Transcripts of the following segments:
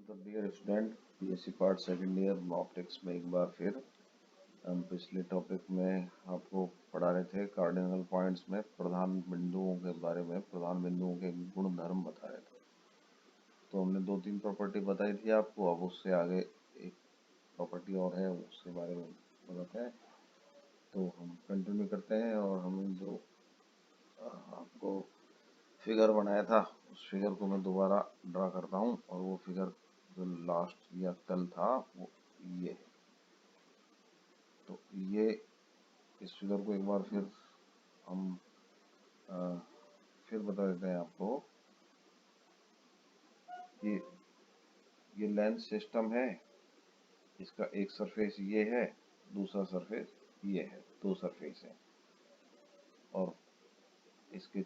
तो dear student, BSc part second year optics में एक बार फिर हम पिछले टॉपिक में आपको पढ़ा रहे थे कार्डिनल पॉइंट्स में प्रधान बिंदुओं के बारे में, प्रधान बिंदुओं के गुण धर्म बता रहे थे। तो हमने 2-3 प्रॉपर्टी बताई थी आपको। अब उससे आगे एक प्रॉपर्टी और है, उसके बारे में बताते हैं। तो हम कंटिन्यू करते हैं और हम जो आपको फिगर बनाया था उस फिगर को मैं दोबारा ड्रा करता हूँ। और वो फिगर जो लास्ट या कल था वो ये है। तो ये इस फिगर को एक बार फिर हम फिर बता देते हैं आपको कि ये लेंस सिस्टम है। इसका एक सरफेस ये है, दूसरा सरफेस ये है, दो सरफेस है। और इसके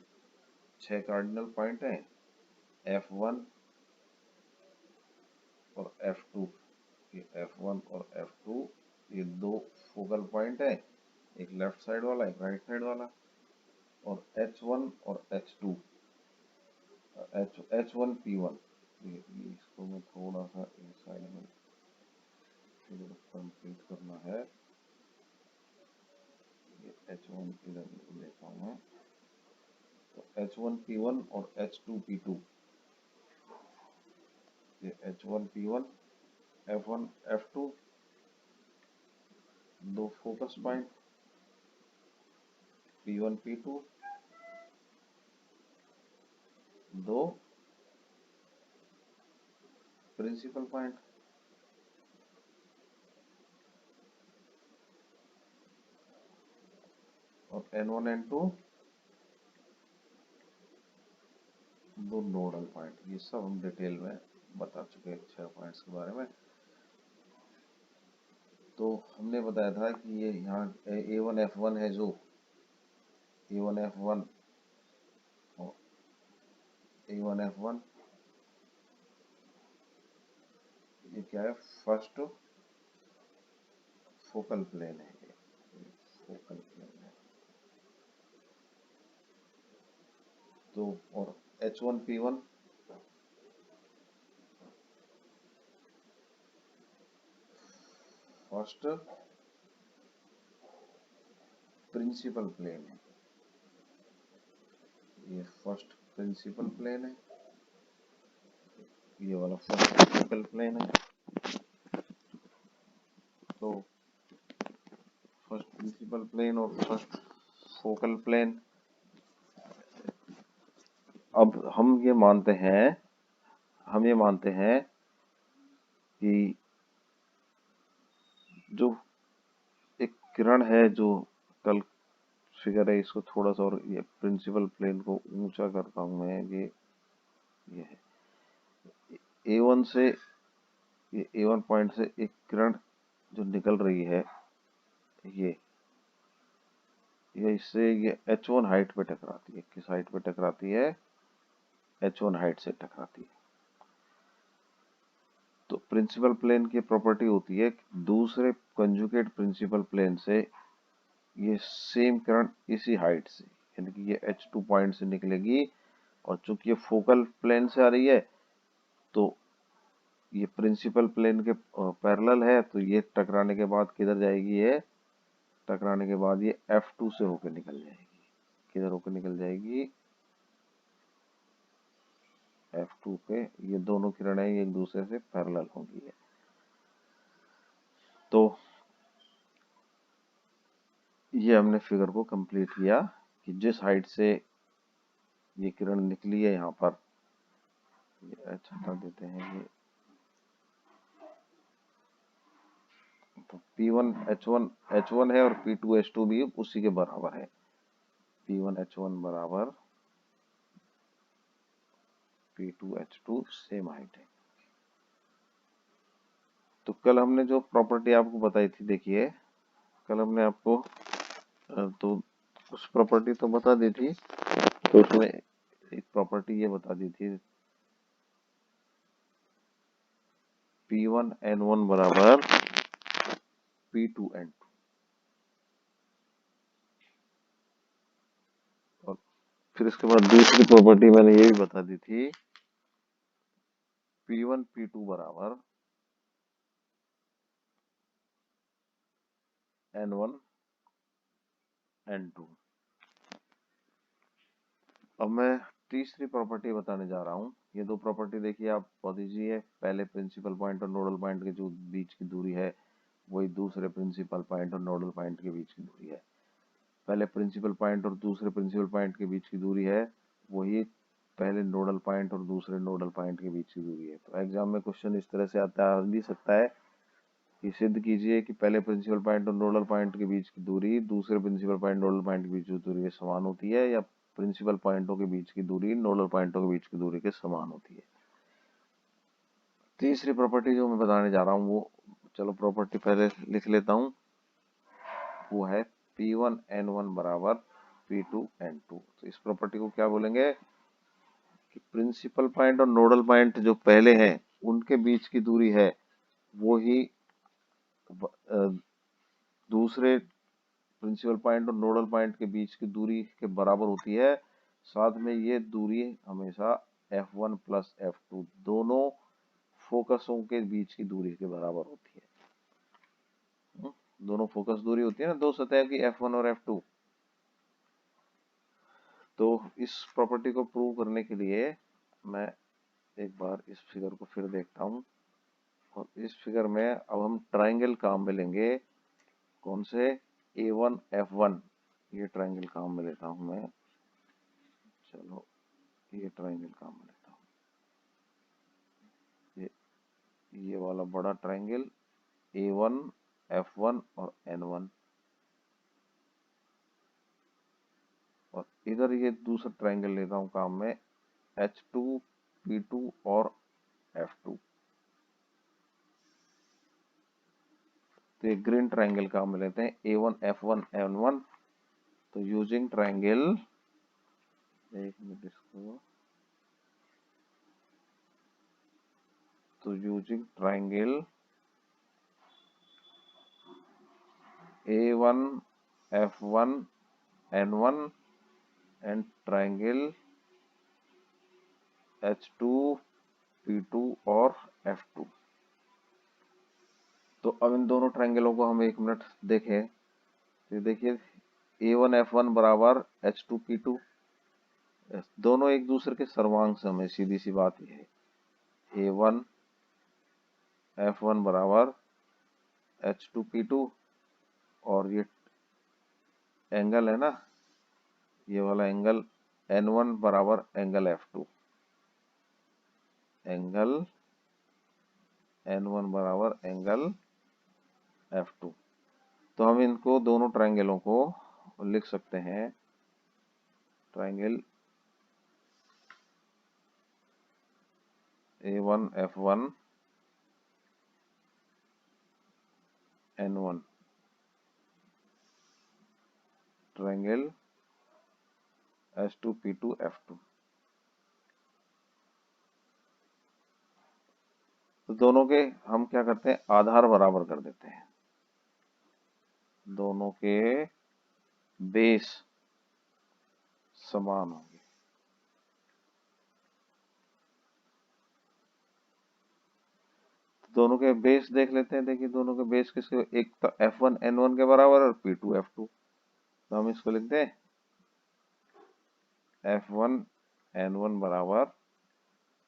6 कार्डिनल पॉइंट हैं, F1 और F2। ये F1 और F2 ये दो फोकल पॉइंट है, एक लेफ्ट साइड वाला एक राइट साइड वाला। और H1 और H2 H1P1 ये इसको मैं थोड़ा सा इस साइड में फिगर कंप्लीट करना है। ये H1 इधर लेता हूँ मैं। तो H1P1 और H2P2 ये H1P1 F1 F2 दो फोकस पॉइंट, P1 P2 दो प्रिंसिपल पॉइंट। और N1 N2 दो नोडल पॉइंट। ये सब हम डिटेल में बता चुके हैं 6 पॉइंट्स के बारे में। तो हमने बताया था कि ये यहाँ A1 F1 है, जो A1 F1 और A1 F1 ये क्या है, फर्स्ट फोकल प्लेन है। ये फोकल प्लेन है। तो और H1P1 फर्स्ट प्रिंसिपल प्लेन है। ये फर्स्ट प्रिंसिपल प्लेन है, ये वाला फर्स्ट फोकल प्लेन है। तो फर्स्ट प्रिंसिपल प्लेन और फर्स्ट फोकल प्लेन। अब हम ये मानते हैं कि जो एक किरण है, जो कल फिगर है, इसको थोड़ा सा और ये प्रिंसिपल प्लेन को ऊंचा करता हूं मैं। ये है A1 से, ये A1 पॉइंट से एक किरण जो निकल रही है, ये इससे ये H1 हाइट पे टकराती है। किस हाइट पे टकराती है? H1 हाइट से टकराती है। तो प्रिंसिपल प्लेन की प्रॉपर्टी होती है कि दूसरे कंजुगेट प्रिंसिपल प्लेन से ये सेम किरण इसी हाइट से, यानी कि ये H2 पॉइंट से निकलेगी। और चूंकि ये फोकल प्लेन से आ रही है तो ये प्रिंसिपल प्लेन के पैरेलल है, तो ये टकराने के बाद किधर जाएगी? ये टकराने के बाद ये F2 से होकर निकल जाएगी। किधर होकर निकल जाएगी? F2 पे। ये दोनों किरणें एक दूसरे से पैरेलल होंगी। तो ये हमने फिगर को कंप्लीट किया कि जिस हाइट से ये किरण निकली है, यहाँ पर ये H हटा देते हैं। ये तो P1 H1 है और P2 H2 भी उसी के बराबर है। P1 H1 बराबर P2 H2 सेम हाइट है। तो कल हमने जो प्रॉपर्टी आपको बताई थी, देखिए कल हमने आपको तो उस प्रॉपर्टी तो बता दी थी। तो उसमें एक प्रॉपर्टी ये बता दी थी, P1 N1 बराबर P2 N2। और फिर इसके बाद दूसरी प्रॉपर्टी मैंने ये भी बता दी थी, P1 P2 बराबर N1 N2। अब मैं तीसरी प्रॉपर्टी बताने जा रहा हूँ। ये दो प्रॉपर्टी देखिए आप बहुत ईजी है। पहले प्रिंसिपल पॉइंट और नोडल पॉइंट के जो बीच की दूरी है वही दूसरे प्रिंसिपल पॉइंट और नोडल पॉइंट के बीच की दूरी है। पहले प्रिंसिपल पॉइंट और दूसरे प्रिंसिपल पॉइंट के बीच की दूरी है वही पहले नोडल पॉइंट और दूसरे नोडल पॉइंट के बीच की दूरी है। तो एग्जाम में क्वेश्चन इस तरह से आ भी सकता है कि सिद्ध कीजिए कि पहले प्रिंसिपल पॉइंट और नोडल पॉइंट के बीच की दूरी दूसरे प्रिंसिपल पॉइंट नोडल पॉइंट के बीच की दूरी के समान होती है, या प्रिंसिपल पॉइंटों के बीच की दूरी नोडल पॉइंटों के बीच की दूरी के समान होती है। तीसरी प्रॉपर्टी जो मैं बताने जा रहा हूँ वो, चलो प्रॉपर्टी पहले लिख लेता हूँ, वो है P1 N1 बराबर P2 N2। तो इस प्रॉपर्टी को क्या बोलेंगे कि प्रिंसिपल पॉइंट और नोडल पॉइंट जो पहले हैं उनके बीच की दूरी है वो ही दूसरे प्रिंसिपल पॉइंट और नोडल पॉइंट के बीच की दूरी के बराबर होती है। साथ में ये दूरी हमेशा F1 प्लस F2 दोनों फोकसों के बीच की दूरी के बराबर होती है। दोनों फोकस दूरी होती है ना दो सतह की, F1 और F2। तो इस प्रॉपर्टी को प्रूव करने के लिए मैं एक बार इस फिगर को फिर देखता हूँ, और इस फिगर में अब हम ट्राइंगल काम में लेंगे। कौन से? A1 F1, ये ट्राइंगल काम में लेता हूँ मैं। चलो ये ट्राइंगल काम में लेता हूँ, ये वाला बड़ा ट्राइंगल A1 F1 और N1, और इधर ये दूसरा ट्राइंगल लेता हूँ काम में H2 P2 और F2। तो ये ग्रीन ट्राइंगल काम में लेते हैं A1 F1 N1। तो यूजिंग ट्राइंगल, एक मिनट इसको, तो using triangle A1 F1 N1 and triangle H2 P2 और F2। तो अब इन दोनों ट्राइंगलों को हम एक मिनट देखें। तो देखिए A1 F1 बराबर H2 P2, दोनों एक दूसरे के सर्वांश में, सीधी सी बात ये है। A1 F1 बराबर H2 P2, और ये एंगल है ना, ये वाला एंगल N1 बराबर एंगल F2, एंगल N1 बराबर एंगल F2। तो हम इनको दोनों ट्राइंगलों को लिख सकते हैं, triangle A1 F1 N1, triangle H2 P2 F2। तो दोनों के हम क्या करते हैं, आधार बराबर कर देते हैं, दोनों के बेस समान होंगे। दोनों के बेस देख लेते हैं। देखिए दोनों के बेस किसके, एक तो F1 N1 के बराबर और P2 F2। तो हम इसको लिखते हैं F1 N1 बराबर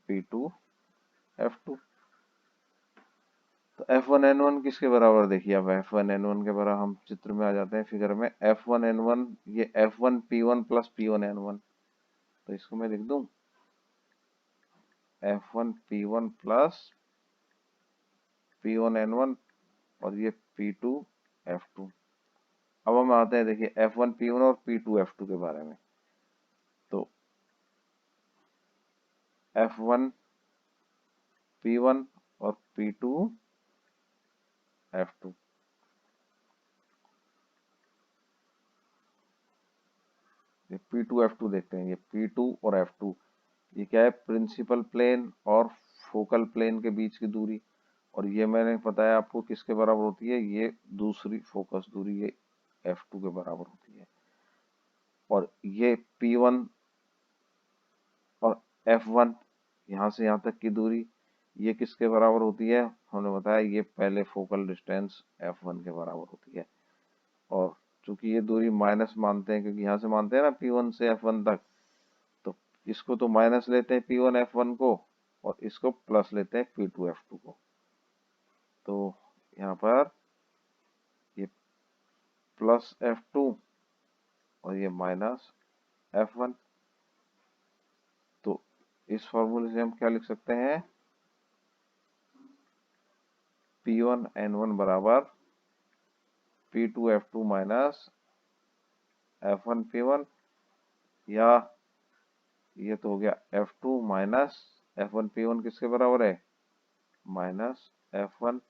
P2 F2। तो F1 N1 किसके बराबर, देखिए अब F1 N1 के बराबर, हम चित्र में आ जाते हैं फिगर में। F1 N1 ये F1 P1 plus P1 N1। तो इसको मैं लिख दूं F1 P1 plus P1 N1, और ये P2 F2। अब हम आते हैं देखिए F1 P1 और P2 F2 के बारे में। तो F1 P1 और P2 F2। ये P2 F2 देखते हैं, ये P2 और F2 ये क्या है, प्रिंसिपल प्लेन और फोकल प्लेन के बीच की दूरी। और ये मैंने बताया आपको किसके बराबर होती है, ये दूसरी फोकस दूरी ये F2 के बराबर होती है। और ये P1 और F1 यहाँ से यहाँ तक की दूरी, ये किसके बराबर होती है? हमने बताया ये पहले फोकल डिस्टेंस f1 के बराबर होती है। और चूंकि ये दूरी माइनस मानते हैं, क्योंकि यहाँ से मानते हैं ना P1 से F1 तक, तो इसको तो माइनस लेते हैं P1 F1 को, और इसको प्लस लेते हैं P2 F2 को। तो यहाँ पर ये प्लस F2 और ये माइनस F1। तो इस फॉर्मूले से हम क्या लिख सकते हैं? P1 N1 बराबर P2 F2 minus F1 P1, या ये तो हो गया F2 माइनस F1 P1 किसके बराबर है? माइनस F1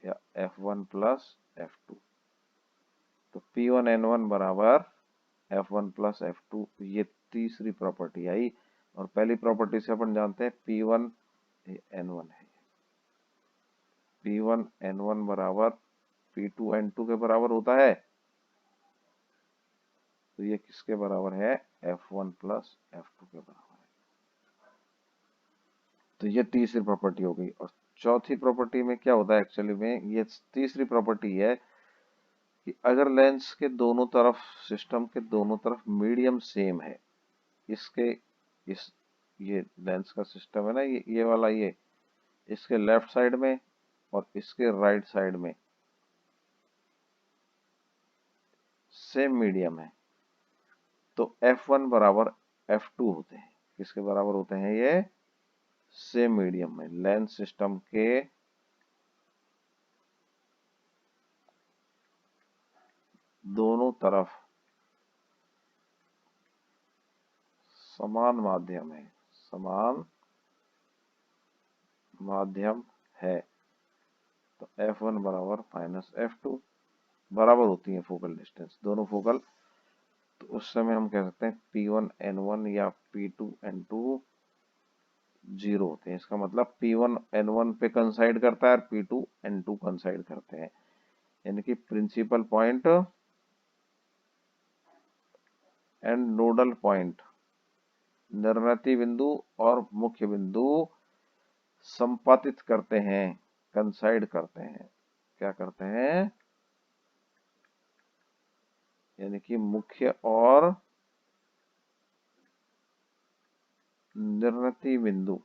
या F1 प्लस F2। तो P1 N1 बराबर F1 प्लस F2, ये तीसरी प्रॉपर्टी आई। और पहली प्रॉपर्टी से अपन जानते हैं P1 N1 है, P1 N1 बराबर P2 N2 के बराबर होता है। तो ये किसके बराबर है? F1 प्लस F2 के बराबर है। तो ये तीसरी प्रॉपर्टी हो गई। और चौथी प्रॉपर्टी में क्या होता है एक्चुअली में? ये तीसरी प्रॉपर्टी है कि अगर लेंस के दोनों तरफ, सिस्टम के दोनों तरफ मीडियम सेम है, इसके इस ये लेंस का सिस्टम है ना, ये वाला, ये इसके लेफ्ट साइड में और इसके राइट साइड में सेम मीडियम है, तो F1 बराबर F2 होते हैं। किसके बराबर होते हैं ये? सेम मीडियम में। लेंस सिस्टम के दोनों तरफ समान माध्यम है, समान माध्यम है, तो F1 बराबर माइनस F2 बराबर होती है फोकल डिस्टेंस, दोनों फोकल। तो उस समय हम कह सकते हैं P1 N1 या P2 N2 जीरो होते हैं। इसका मतलब P1 N1 पे कंसाइड करता है और P2 N2 कंसाइड करते हैं। यानी कि principal point and nodal point, निर्णय बिंदु और मुख्य बिंदु संपातित करते हैं, कंसाइड करते हैं। क्या करते हैं? यानी कि मुख्य और निर्णय बिंदु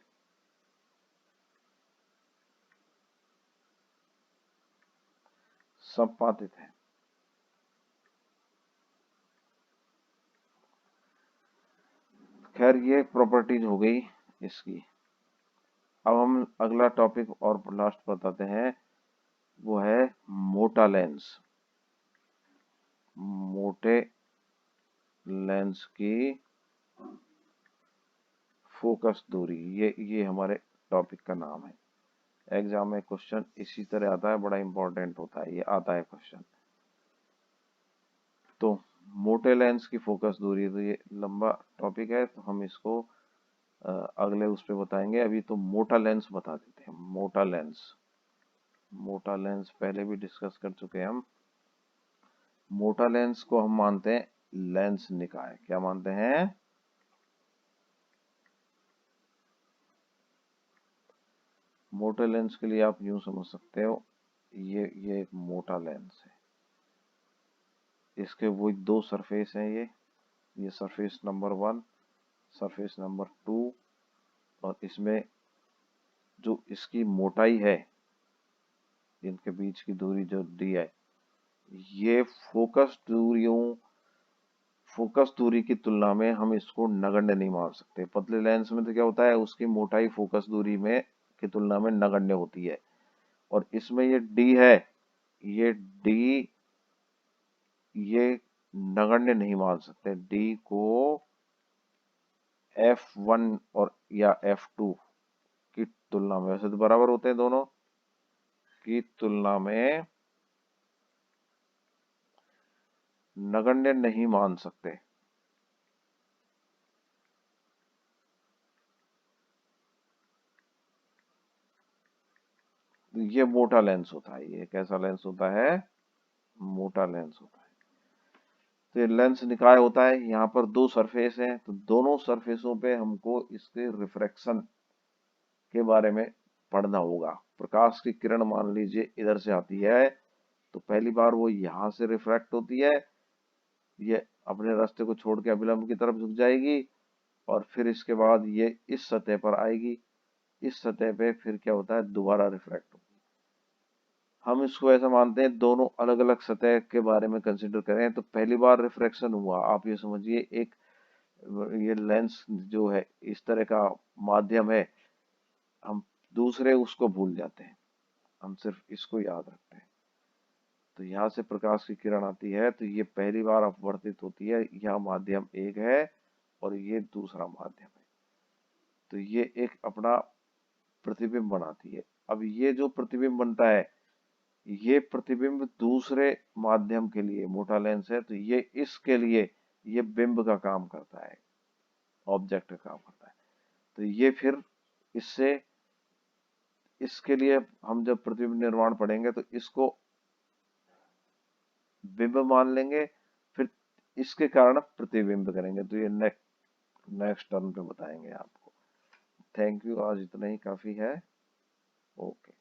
संपातित है। खैर ये प्रॉपर्टीज हो गई इसकी। अब हम अगला टॉपिक और लास्ट बताते हैं, वो है मोटा लेंस। मोटे लेंस की फोकस दूरी, ये हमारे टॉपिक का नाम है। एग्जाम में क्वेश्चन इसी तरह आता है, बड़ा इंपॉर्टेंट होता है, ये आता है क्वेश्चन। तो मोटे लेंस की फोकस दूरी, तो ये लंबा टॉपिक है, तो हम इसको अगले उस पे बताएंगे। अभी तो मोटा लेंस बता देते हैं। मोटा लेंस, मोटा लेंस पहले भी डिस्कस कर चुके हैं हम। मोटा लेंस को हम मानते हैं लेंस निकाय। क्या मानते हैं? मोटे लेंस के लिए आप यूं समझ सकते हो, ये एक मोटा लेंस है, इसके वो दो सरफेस हैं, ये सरफेस नंबर 1, सरफेस नंबर 2, और इसमें जो इसकी मोटाई है, इनके बीच की दूरी जो दी है, ये फोकस दूरी की तुलना में हम इसको नगण्य नहीं मान सकते। पतले लेंस में तो क्या होता है, उसकी मोटाई फोकस दूरी में की तुलना में नगण्य होती है। और इसमें ये डी है, ये डी ये नगण्य नहीं मान सकते। डी को F1 और या F2 की तुलना में, वैसे तो बराबर होते हैं दोनों, की तुलना में नगण्य नहीं मान सकते। ये मोटा लेंस होता है। ये कैसा लेंस होता है? मोटा लेंस होता है। तो ये लेंस निकाय होता है। यहाँ पर दो सरफेस हैं, तो दोनों सरफेसों पे हमको इसके रिफ्रैक्शन के बारे में पढ़ना होगा। प्रकाश की किरण मान लीजिए इधर से आती है, तो पहली बार वो यहाँ से रिफ्रैक्ट होती है, ये अपने रास्ते को छोड़ के अभिलंब की तरफ झुक जाएगी, और फिर इसके बाद ये इस सतह पर आएगी। इस सतह पे फिर क्या होता है, दोबारा रिफ्रैक्ट होगी। हम इसको ऐसा मानते हैं दोनों अलग अलग सतह के बारे में कंसिडर करें, तो पहली बार रिफ्रैक्शन हुआ, आप ये समझिए एक ये लेंस जो है इस तरह का माध्यम है, हम दूसरे उसको भूल जाते हैं, हम सिर्फ इसको याद रखते हैं। तो यहाँ से प्रकाश की किरण आती है, तो ये पहली बार अपवर्तित होती है, यहाँ माध्यम एक है और ये दूसरा माध्यम है, तो ये एक अपना प्रतिबिंब बनाती है। अब ये जो प्रतिबिंब बनता है, ये प्रतिबिंब दूसरे माध्यम के लिए, मोटा लेंस है तो ये इसके लिए ये बिंब का काम करता है, ऑब्जेक्ट का काम करता है। तो ये फिर इससे इसके लिए हम जब प्रतिबिंब निर्माण पढ़ेंगे तो इसको बिंब मान लेंगे, फिर इसके कारण प्रतिबिंब करेंगे, तो ये नेक्स्ट टर्म पे बताएंगे आपको। थैंक यू, आज इतना ही काफी है। ओके।